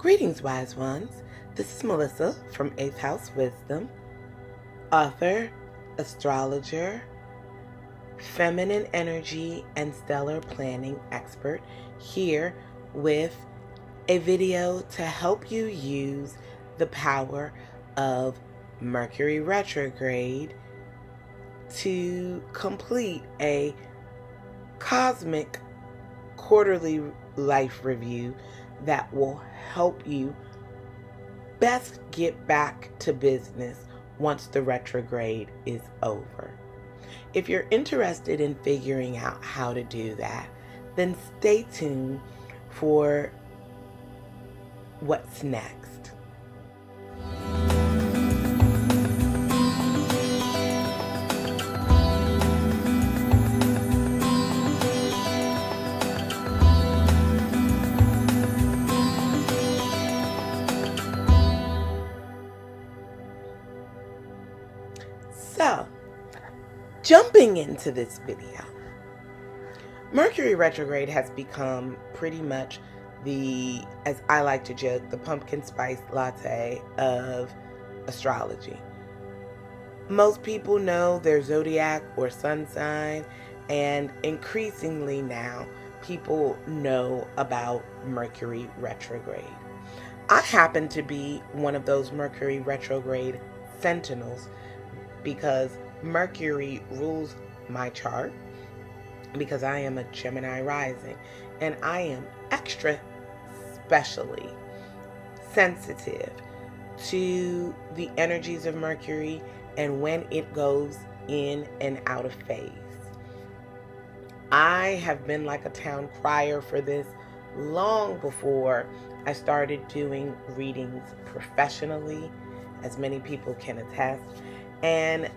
Greetings, wise ones. This is Melissa from 8th House Wisdom, author, astrologer, feminine energy and stellar planning expert, here with a video to help you use the power of Mercury Retrograde to complete a cosmic quarterly life review that will help you best get back to business once the retrograde is over. If you're interested in figuring out how to do that, then stay tuned for what's next. So, jumping into this video, Mercury retrograde has become pretty much the, as I like to joke, the pumpkin spice latte of astrology. Most people know their zodiac or sun sign, and increasingly now people know about Mercury retrograde. I happen to be one of those Mercury retrograde sentinels because Mercury rules my chart, because I am a Gemini Rising, and I am extra specially sensitive to the energies of Mercury and when it goes in and out of phase. I have been like a town crier for this long before I started doing readings professionally, as many people can attest. And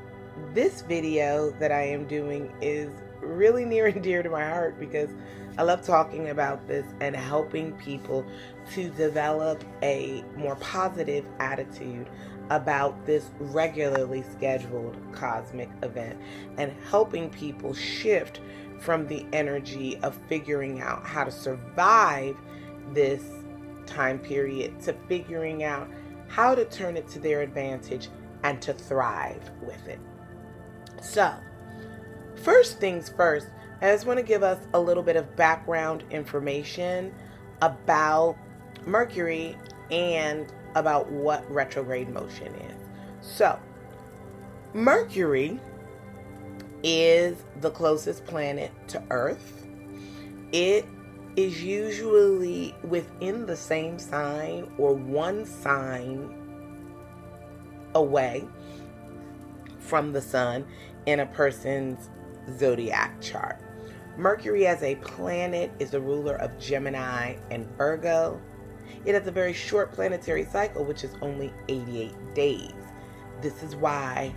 this video that I am doing is really near and dear to my heart because I love talking about this and helping people to develop a more positive attitude about this regularly scheduled cosmic event, and helping people shift from the energy of figuring out how to survive this time period to figuring out how to turn it to their advantage and to thrive with it. So, first things first, I just want to give us a little bit of background information about Mercury and about what retrograde motion is. So, Mercury is the closest planet to Earth. It is usually within the same sign or one sign away from the sun in a person's zodiac chart. Mercury as a planet is the ruler of Gemini and Virgo. It has a very short planetary cycle, which is only 88 days. This is why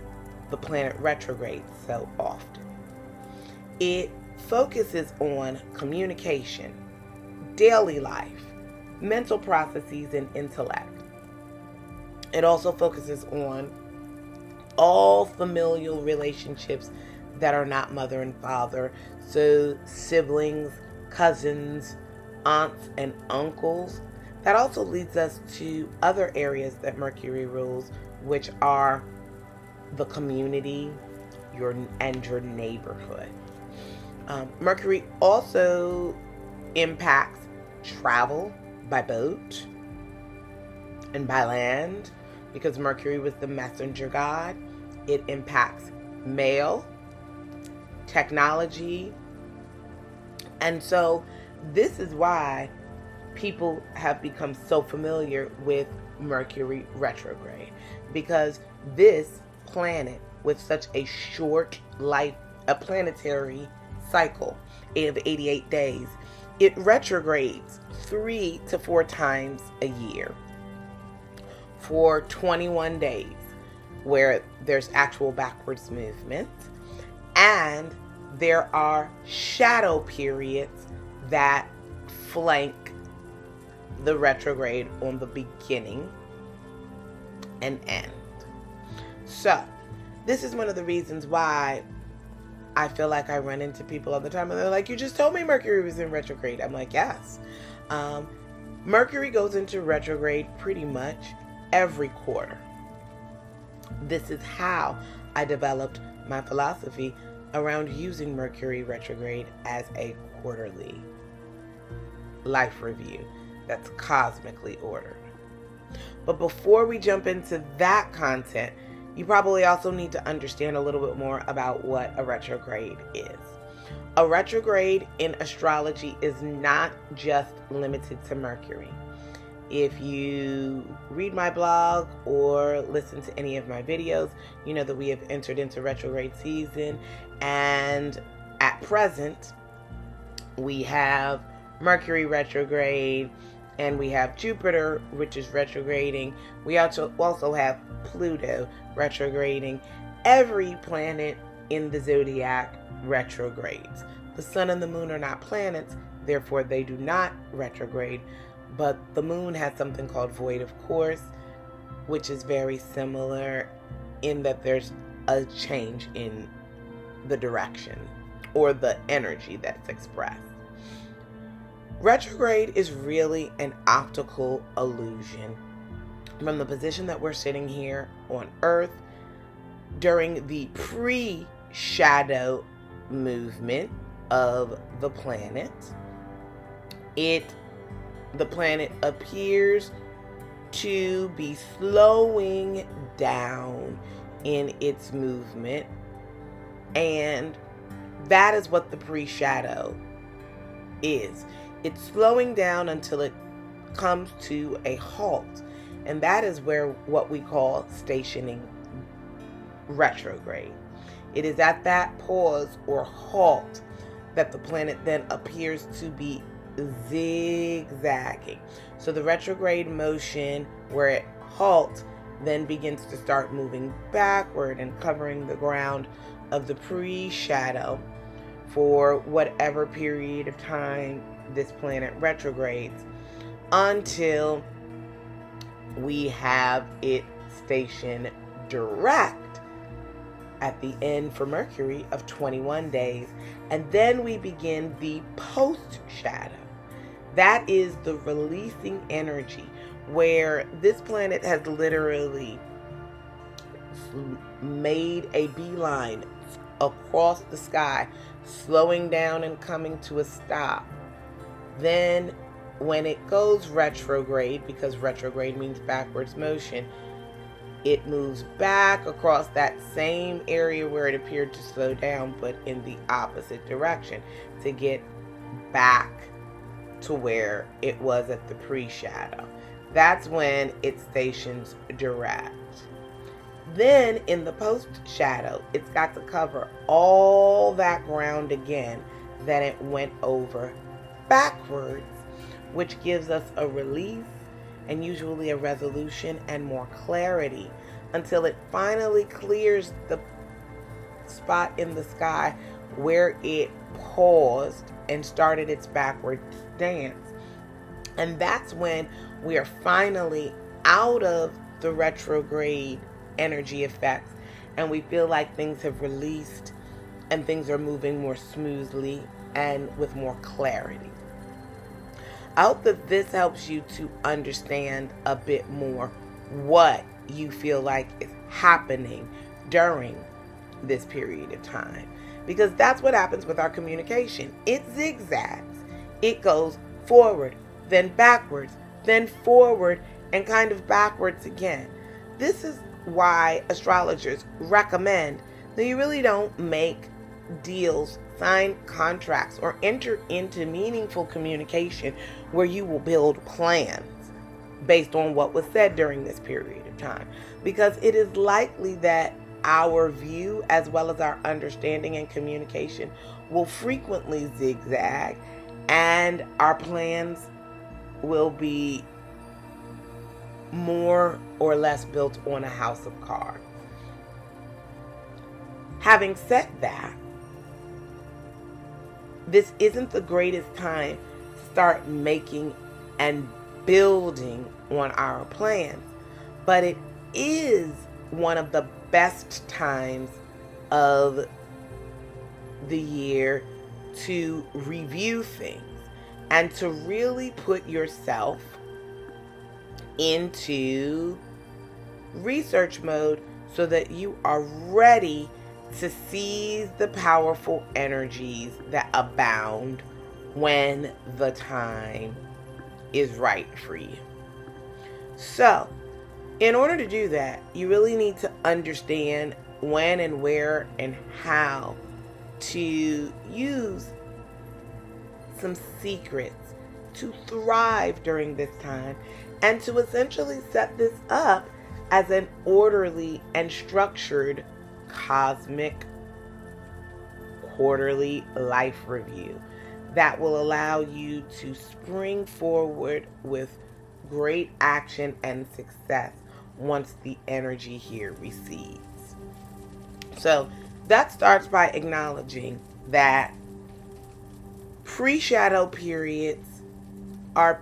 the planet retrogrades so often. It focuses on communication, daily life, mental processes, and intellect. It also focuses on all familial relationships that are not mother and father, so siblings, cousins, aunts, and uncles. That also leads us to other areas that Mercury rules, which are the community, your neighborhood. Mercury also impacts travel by boat and by land, because Mercury was the messenger god. It impacts mail, technology, and so this is why people have become so familiar with Mercury retrograde, because this planet with such a short life, a planetary cycle of 88 days, it retrogrades 3 to 4 times a year for 21 days, where there's actual backwards movement, and there are shadow periods that flank the retrograde on the beginning and end. So, this is one of the reasons why I feel like I run into people all the time and they're like, you just told me Mercury was in retrograde. I'm like, yes. Mercury goes into retrograde pretty much every quarter. This is how I developed my philosophy around using Mercury retrograde as a quarterly life review that's cosmically ordered. But before we jump into that content, you probably also need to understand a little bit more about what a retrograde is. A retrograde in astrology is not just limited to Mercury. If you read my blog or listen to any of my videos, you know that we have entered into retrograde season, and at present we have Mercury retrograde and we have Jupiter, which is retrograding. We also have Pluto retrograding. Every planet in the zodiac retrogrades. The sun and the moon are not planets, therefore they do not retrograde. But the moon has something called void of course, which is very similar in that there's a change in the direction or the energy that's expressed. Retrograde is really an optical illusion. From the position that we're sitting here on Earth during the pre-shadow movement of the planet, the planet appears to be slowing down in its movement, and that is what the pre-shadow is. It's slowing down until it comes to a halt, and that is where what we call stationing retrograde. It is at that pause or halt that the planet then appears to be zigzagging. So the retrograde motion where it halts then begins to start moving backward and covering the ground of the pre-shadow for whatever period of time this planet retrogrades until we have it station direct at the end for Mercury of 21 days. And then we begin the post-shadow. That is the releasing energy where this planet has literally made a beeline across the sky, slowing down and coming to a stop. Then when it goes retrograde, because retrograde means backwards motion, it moves back across that same area where it appeared to slow down, but in the opposite direction to get back to where it was at the pre-shadow. That's when it stations direct. Then in the post-shadow, it's got to cover all that ground again that it went over backwards, which gives us a release and usually a resolution and more clarity until it finally clears the spot in the sky where it paused and started its backward stance. And that's when we are finally out of the retrograde energy effects and we feel like things have released and things are moving more smoothly and with more clarity. I hope that this helps you to understand a bit more what you feel like is happening during this period of time. Because that's what happens with our communication. It zigzags. It goes forward, then backwards, then forward, and kind of backwards again. This is why astrologers recommend that you really don't make deals, sign contracts, or enter into meaningful communication where you will build plans based on what was said during this period of time. Because it is likely that our view as well as our understanding and communication will frequently zigzag, and our plans will be more or less built on a house of cards. Having said that, this isn't the greatest time to start making and building on our plans, but it is one of the best times of the year to review things and to really put yourself into research mode so that you are ready to seize the powerful energies that abound when the time is right for you. So, in order to do that, you really need to understand when and where and how to use some secrets to thrive during this time and to essentially set this up as an orderly and structured cosmic quarterly life review that will allow you to spring forward with great action and success once the energy here recedes. So that starts by acknowledging that pre-shadow periods are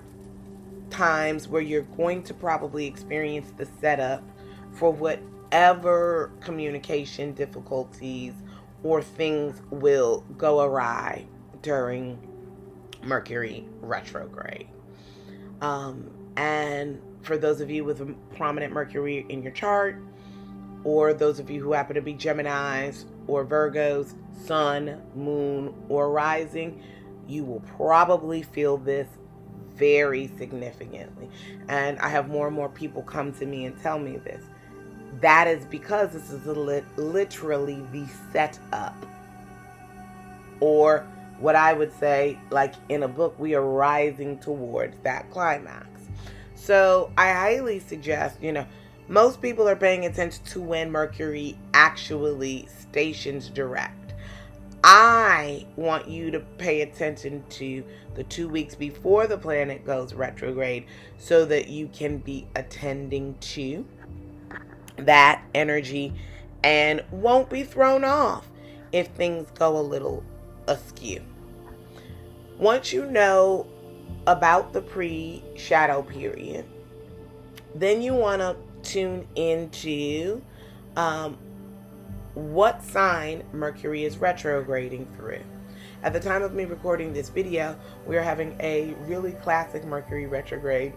times where you're going to probably experience the setup for whatever communication difficulties or things will go awry during Mercury retrograde. And for those of you with a prominent Mercury in your chart, or those of you who happen to be Geminis or Virgos, Sun, Moon, or Rising, you will probably feel this very significantly. And I have more and more people come to me and tell me this. That is because this is literally the setup. Or what I would say, like in a book, we are rising towards that climax. So I highly suggest, most people are paying attention to when Mercury actually stations direct. I want you to pay attention to the 2 weeks before the planet goes retrograde so that you can be attending to that energy and won't be thrown off if things go a little askew. Once you know about the pre-shadow period, then you want to tune into what sign Mercury is retrograding through. At the time of me recording this video, we are having a really classic Mercury retrograde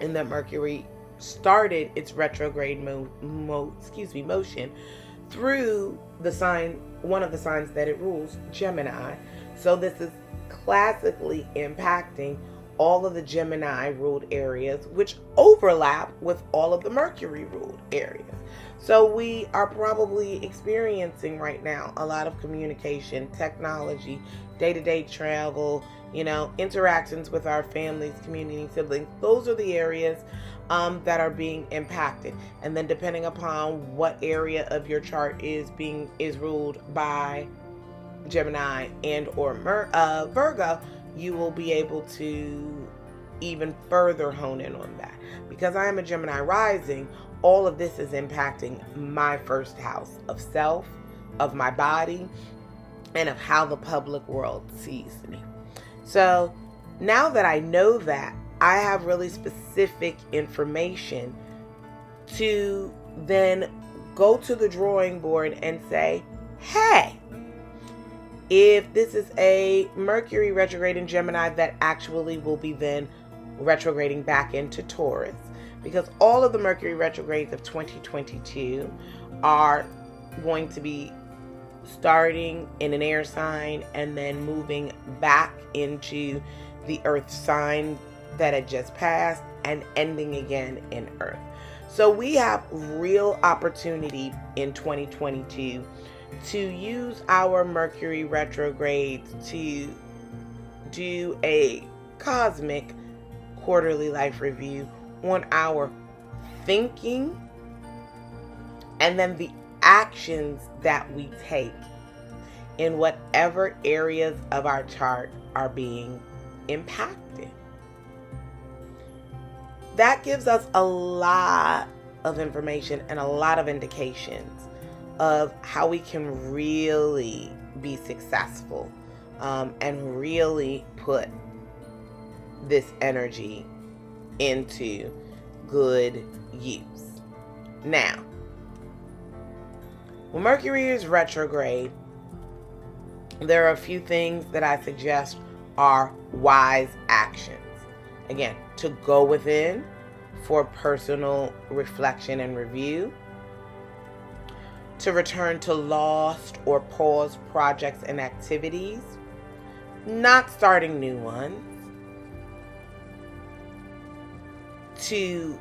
in that Mercury started its retrograde motion through the sign, one of the signs that it rules, Gemini. So this is classically impacting all of the Gemini ruled areas, which overlap with all of the Mercury ruled areas. So we are probably experiencing right now a lot of communication, technology, day-to-day travel, interactions with our families, community, siblings. Those are the areas that are being impacted. And then depending upon what area of your chart is ruled by Gemini and or Virgo, you will be able to even further hone in on that. Because I am a Gemini rising, all of this is impacting my first house of self, of my body, and of how the public world sees me. So now that I know that, I have really specific information to then go to the drawing board and say, hey, if this is a Mercury retrograde in Gemini, that actually will be then retrograding back into Taurus, because all of the Mercury retrogrades of 2022 are going to be starting in an air sign and then moving back into the earth sign that had just passed and ending again in earth. So we have real opportunity in 2022 to use our Mercury retrogrades to do a cosmic quarterly life review on our thinking and then the actions that we take in whatever areas of our chart are being impacted. That gives us a lot of information and a lot of indications of how we can really be successful and really put this energy into good use. Now, when Mercury is retrograde, there are a few things that I suggest are wise actions. Again, to go within, for personal reflection and review, to return to lost or paused projects and activities, not starting new ones, to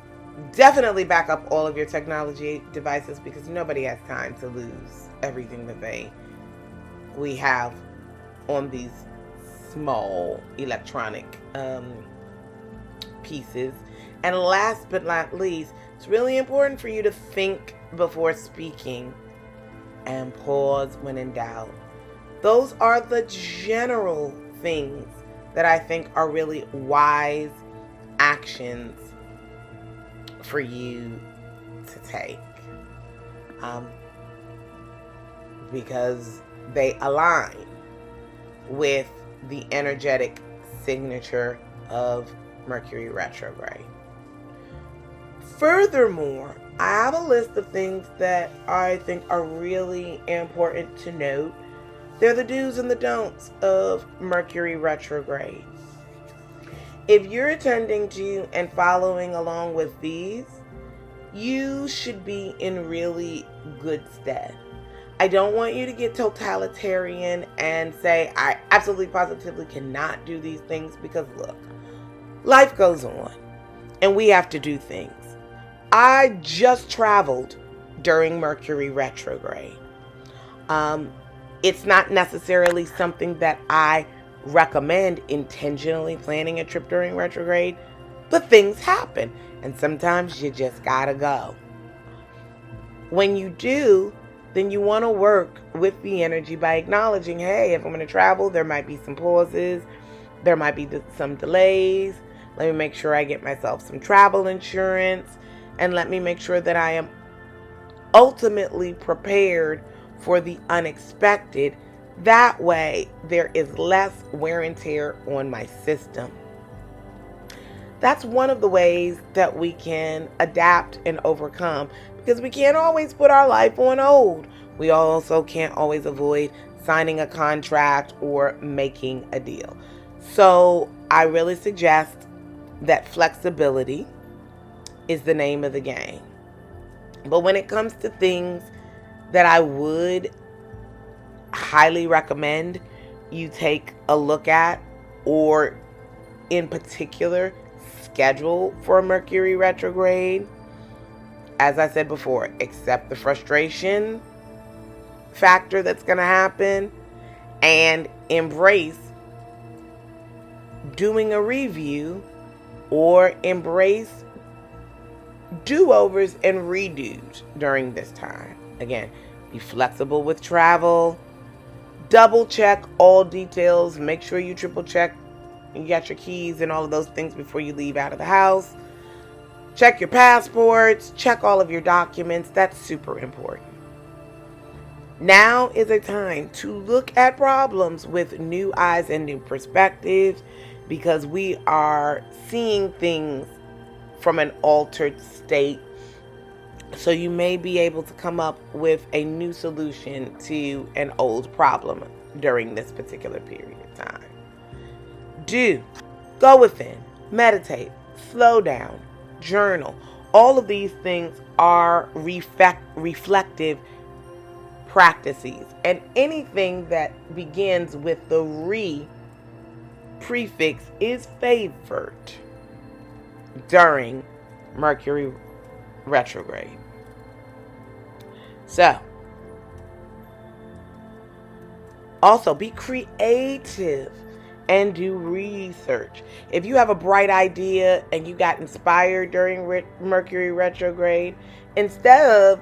definitely back up all of your technology devices, because nobody has time to lose everything that we have on these small electronic pieces. And last but not least, it's really important for you to think before speaking and pause when in doubt. Those are the general things that I think are really wise actions for you to take, because they align with the energetic signature of Mercury retrograde. Furthermore, I have a list of things that I think are really important to note. They're the do's and the don'ts of Mercury retrograde. If you're attending to and following along with these, you should be in really good stead. I don't want you to get totalitarian and say, I absolutely positively cannot do these things, because look, life goes on and we have to do things. I just traveled during Mercury retrograde. It's not necessarily something that I recommend intentionally planning a trip during retrograde, but things happen and sometimes you just gotta go. When you do, then you want to work with the energy by acknowledging, hey, if I'm going to travel, there might be some pauses, there might be some delays. Let me make sure I get myself some travel insurance, and let me make sure that I am ultimately prepared for the unexpected. That way, there is less wear and tear on my system. That's one of the ways that we can adapt and overcome, because we can't always put our life on hold. We also can't always avoid signing a contract or making a deal. So I really suggest that flexibility is the name of the game. But when it comes to things that I would highly recommend you take a look at, or in particular schedule for a Mercury retrograde, as I said before, accept the frustration factor that's going to happen and embrace doing a review, or embrace do-overs and redos during this time. Again, be flexible with travel. Double check all details. Make sure you triple check you got your keys and all of those things before you leave out of the house. Check your passports. Check all of your documents. That's super important. Now is a time to look at problems with new eyes and new perspectives, because we are seeing things from an altered state. So you may be able to come up with a new solution to an old problem during this particular period of time. Go within, meditate, slow down, journal. All of these things are reflective practices. And anything that begins with the re prefix is favored during Mercury retrograde. So, also be creative and do research. If you have a bright idea and you got inspired during Mercury retrograde, instead of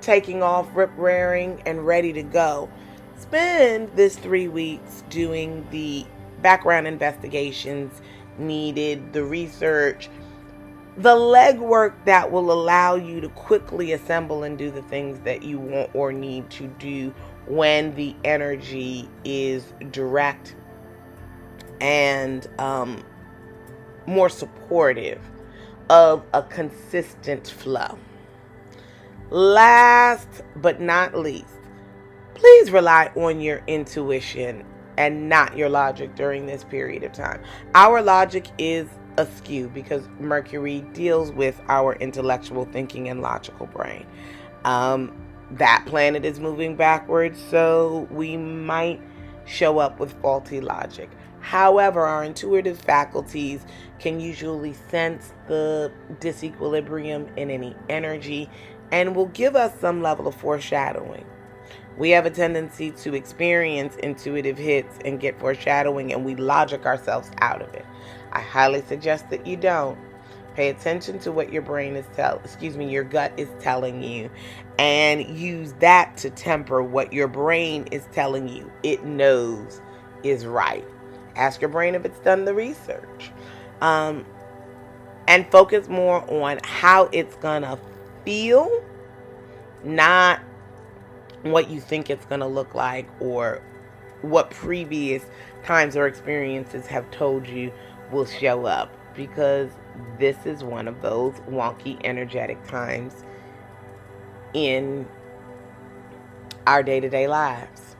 taking off rip-raring and ready to go, spend this 3 weeks doing the background investigations needed, the research, the legwork that will allow you to quickly assemble and do the things that you want or need to do when the energy is direct and more supportive of a consistent flow. Last but not least, please rely on your intuition and not your logic during this period of time. Our logic is askew because Mercury deals with our intellectual thinking and logical brain. That planet is moving backwards, so we might show up with faulty logic. However, our intuitive faculties can usually sense the disequilibrium in any energy and will give us some level of foreshadowing. We have a tendency to experience intuitive hits and get foreshadowing, and we logic ourselves out of it. I highly suggest that you don't. Pay attention to what your your gut is telling you, and use that to temper what your brain is telling you it knows is right. Ask your brain if it's done the research. And focus more on how it's gonna feel, not what you think it's gonna look like or what previous times or experiences have told you will show up, because this is one of those wonky energetic times in our day-to-day lives.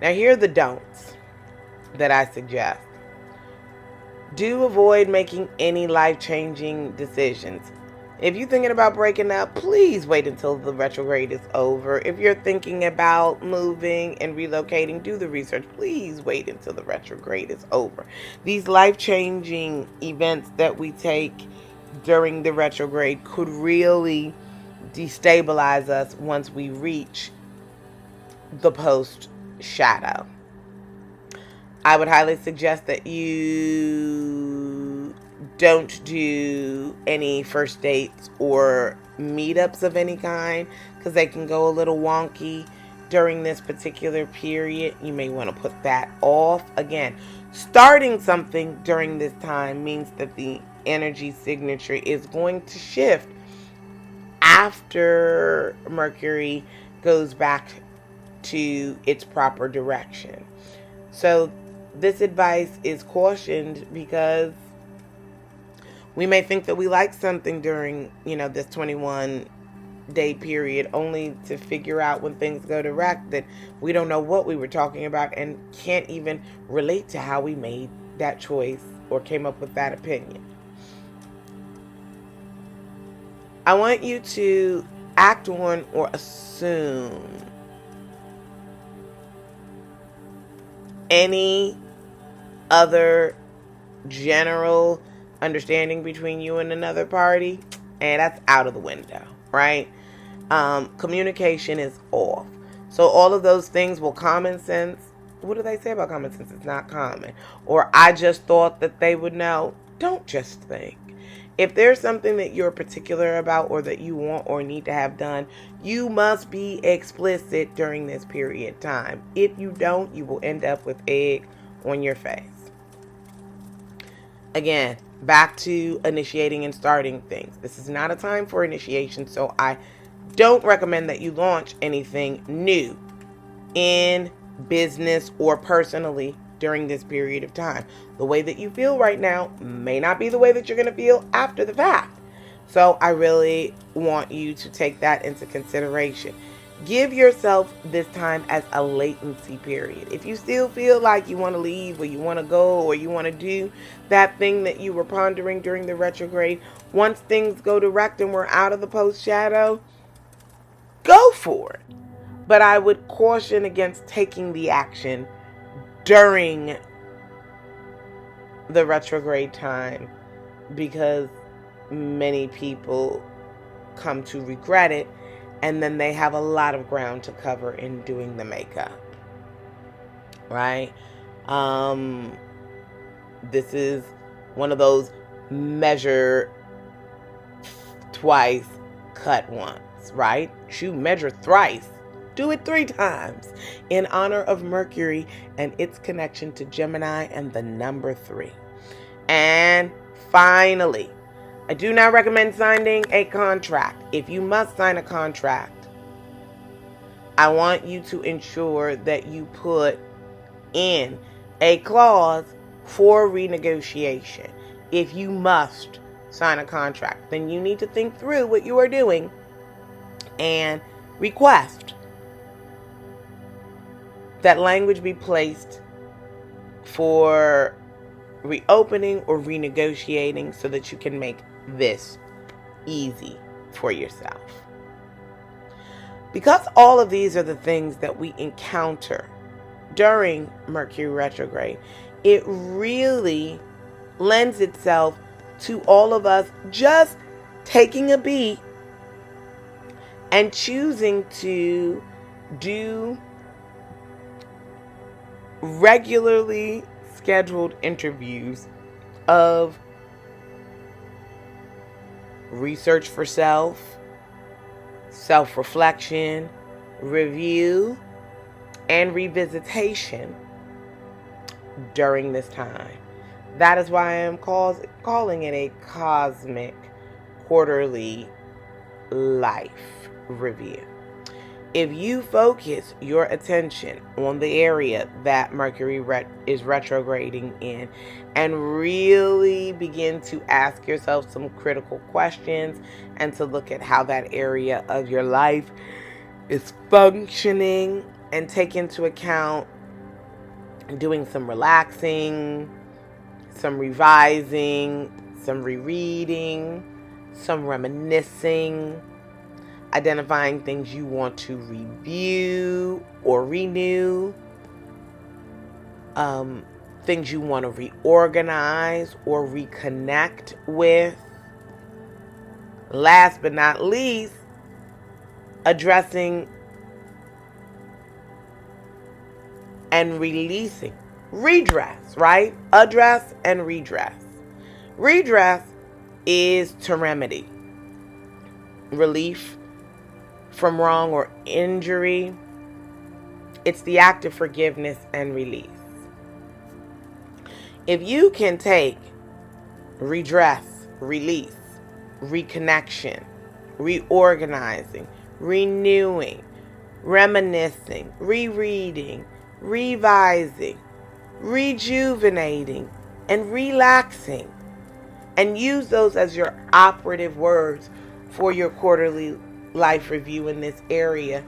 Now, here are the don'ts that I suggest. Do avoid making any life-changing decisions. If you're thinking about breaking up, please wait until the retrograde is over. If you're thinking about moving and relocating, do the research. Please wait until the retrograde is over. These life-changing events that we take during the retrograde could really destabilize us once we reach the post shadow. I would highly suggest that you don't do any first dates or meetups of any kind, because they can go a little wonky during this particular period. You may want to put that off. Again, starting something during this time means that the energy signature is going to shift after Mercury goes back to its proper direction. So this advice is cautioned because we may think that we like something during, this 21-day period, only to figure out when things go direct that we don't know what we were talking about and can't even relate to how we made that choice or came up with that opinion. I want you to act on or assume any other general understanding between you and another party, and that's out of the window, right? Communication is off. So all of those things, well, common sense, what do they say about common sense? It's not common. Or I just thought that they would know. Don't just think. If there's something that you're particular about or that you want or need to have done, you must be explicit during this period of time. If you don't, you will end up with egg on your face. Again, back to initiating and starting things. This is not a time for initiation, so I don't recommend that you launch anything new in business or personally during this period of time. The way that you feel right now may not be the way that you're going to feel after the fact. So I really want you to take that into consideration. Give yourself this time as a latency period. If you still feel like you want to leave or you want to go or you want to do that thing that you were pondering during the retrograde, once things go direct and we're out of the post shadow, go for it. But I would caution against taking the action during the retrograde time, because many people come to regret it, and then they have a lot of ground to cover in doing the makeup, right? This is one of those measure twice, cut once, right? You measure thrice, do it 3 times in honor of Mercury and its connection to Gemini and the number 3. And finally, I do not recommend signing a contract. If you must sign a contract, I want you to ensure that you put in a clause for renegotiation. If you must sign a contract, then you need to think through what you are doing and request that language be placed for reopening or renegotiating so that you can make this easy for yourself. Because all of these are the things that we encounter during Mercury retrograde, it really lends itself to all of us just taking a beat and choosing to do regularly scheduled interviews of research for self, self-reflection, review, and revisitation during this time. That is why I am calling it a cosmic quarterly life review. If you focus your attention on the area that Mercury is retrograding in and really begin to ask yourself some critical questions and to look at how that area of your life is functioning and take into account doing some relaxing, some revising, some rereading, some reminiscing, identifying things you want to review or renew, things you want to reorganize or reconnect with. Last but not least, addressing and releasing. Redress, right? Address and redress. Redress is to remedy. Relief from wrong or injury. It's the act of forgiveness and release. If you can take redress, release, reconnection, reorganizing, renewing, reminiscing, rereading, revising, rejuvenating, and relaxing, and use those as your operative words for your quarterly life review in this area,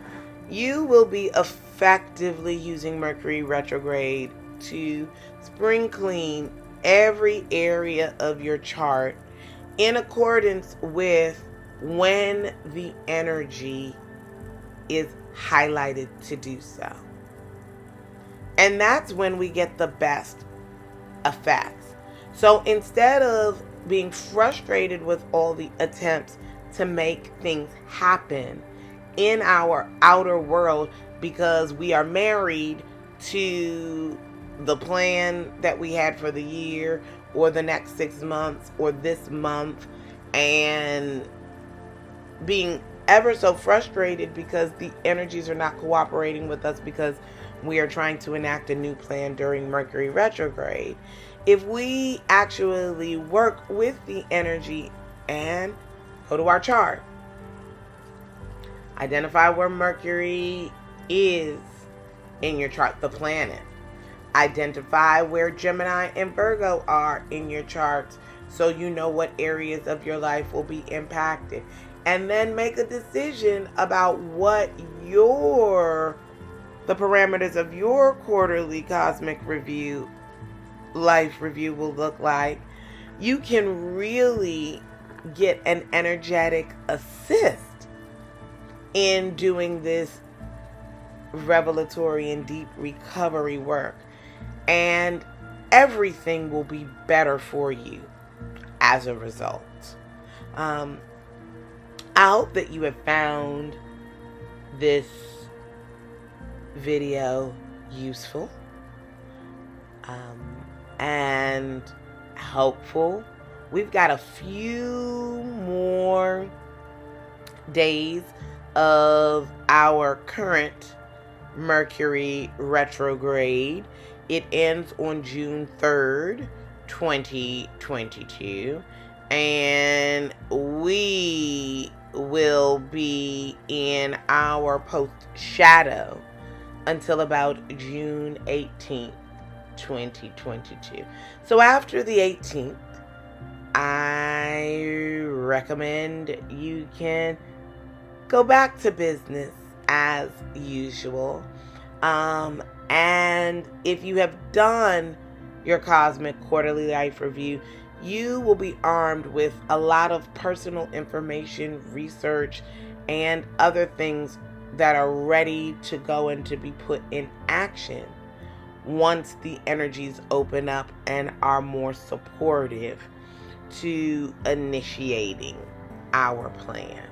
you will be effectively using Mercury retrograde to spring clean every area of your chart in accordance with when the energy is highlighted to do so. And that's when we get the best effects. So instead of being frustrated with all the attempts to make things happen in our outer world because we are married to the plan that we had for the year or the next 6 months or this month, and being ever so frustrated because the energies are not cooperating with us because we are trying to enact a new plan during Mercury retrograde. If we actually work with the energy and go to our chart, identify where Mercury is in your chart, the planet. Identify where Gemini and Virgo are in your charts so you know what areas of your life will be impacted. And then make a decision about what the parameters of your quarterly cosmic review, life review will look like. You can really get an energetic assist in doing this revelatory and deep recovery work. And everything will be better for you as a result. I hope that you have found this video useful and helpful. We've got a few more days of our current Mercury retrograde. It ends on June 3rd, 2022, and we will be in our post-shadow until about June 18th, 2022. So after the 18th, I recommend you can go back to business as usual. And if you have done your cosmic quarterly life review, you will be armed with a lot of personal information, research, and other things that are ready to go and to be put in action once the energies open up and are more supportive to initiating our plans.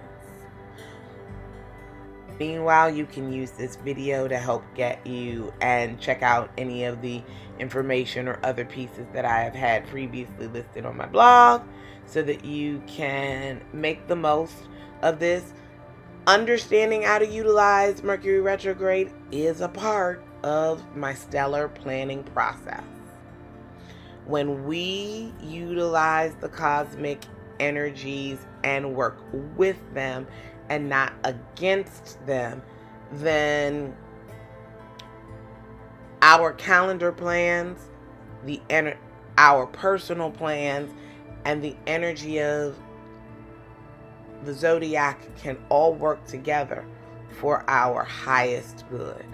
Meanwhile, you can use this video to help get you and check out any of the information or other pieces that I have had previously listed on my blog so that you can make the most of this. Understanding how to utilize Mercury Retrograde is a part of my stellar planning process. When we utilize the cosmic energies and work with them and not against them, then our calendar plans, our personal plans, and the energy of the zodiac can all work together for our highest good.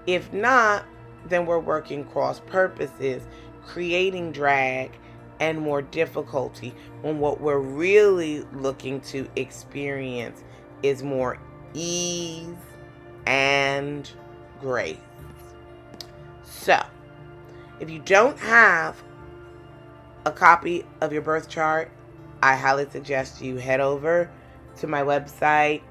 If not, then we're working cross purposes, creating drag and more difficulty when what we're really looking to experience is more ease and grace. So, if you don't have a copy of your birth chart, I highly suggest you head over to my website,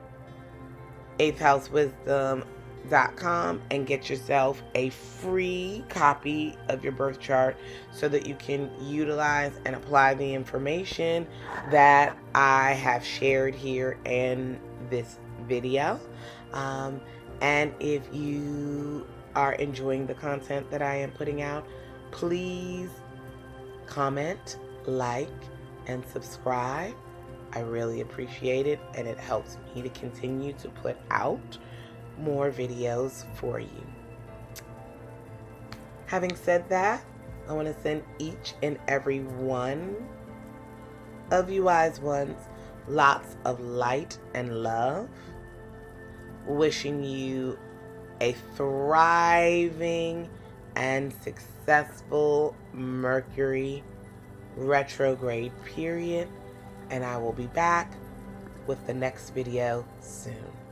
8thHouseWisdom.com, and get yourself a free copy of your birth chart so that you can utilize and apply the information that I have shared here in this video. And if you are enjoying the content that I am putting out, please comment, like, and subscribe. I really appreciate it, and it helps me to continue to put out more videos for you. Having said that, I want to send each and every one of you wise ones lots of light and love, wishing you a thriving and successful Mercury retrograde period, and I will be back with the next video soon.